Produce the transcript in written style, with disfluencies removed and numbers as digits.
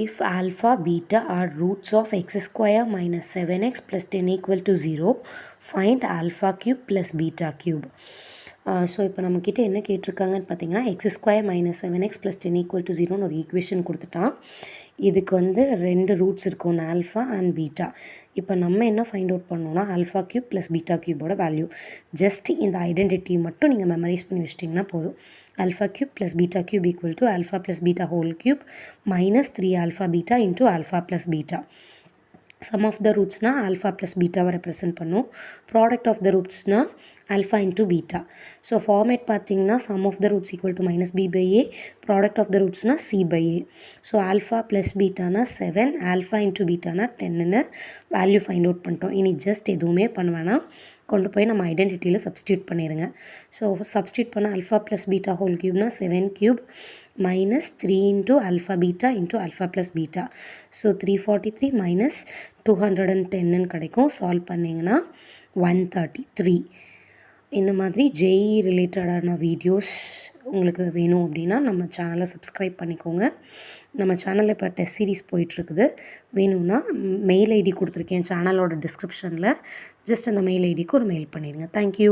If alpha, beta are roots of x square minus 7x plus 10 equal to 0, find alpha cube plus beta cube. So இப்போ நம்மக்கிட்ட என்ன கேட்டிருக்காங்கன்னு பார்த்தீங்கன்னா x square minus 7x plus 10 equal to 0ன்னு ஒரு equation கொடுத்துட்டான். இதுக்கு வந்து 2 ரூட்ஸ் இருக்கும், ஒன்று ஆல்ஃபா அண்ட் பீட்டா. இப்போ நம்ம என்ன ஃபைண்ட் அவுட் பண்ணோம்னா ஆல்ஃபா கியூப் ப்ளஸ் பீட்டா கியூபோட வேல்யூ. ஜஸ்ட் இந்த ஐடென்டிட்டி மட்டும் நீங்கள் மெமரைஸ் பண்ணி வச்சிட்டிங்கன்னா போதும். alpha cube plus beta cube equal to alpha plus beta whole cube minus 3 alpha beta into alpha plus beta. Sum of the roots na alpha plus beta represent பண்ணும். Product of the roots na alpha into beta. So format பார்த்தீங்கன்னா sum of the roots equal to minus b by a, product of the roots na c by a. So alpha plus beta na 7, alpha into beta na 10 ன்னு value find out பண்ணிட்டோம். இனி just எதுவுமே பண்ணுவேனா கொண்டு போய் நம்ம ஐடென்டிட்டியில் substitute பண்ணிடுங்க. So substitute பண்ண alpha plus beta whole cube na 7 cube minus 3 into alpha beta into alpha plus beta. So 343 minus 210 கிடைக்கும். சால்வ் பண்ணிங்கன்னா 133. இந்த மாதிரி ஜேஇ ரிலேட்டடான வீடியோஸ் உங்களுக்கு வேணும் அப்படின்னா நம்ம சேனலை சப்ஸ்கிரைப் பண்ணிக்கோங்க. நம்ம சேனலில் இப்போ டெஸ்ட் சீரிஸ் போயிட்டுருக்குது. வேணும்னா மெயில் ஐடி கொடுத்துருக்கேன் சேனலோட டிஸ்கிரிப்ஷனில். ஜஸ்ட் அந்த மெயில் ஐடிக்கு ஒரு மெயில் பண்ணிடுங்க. தேங்க்யூ.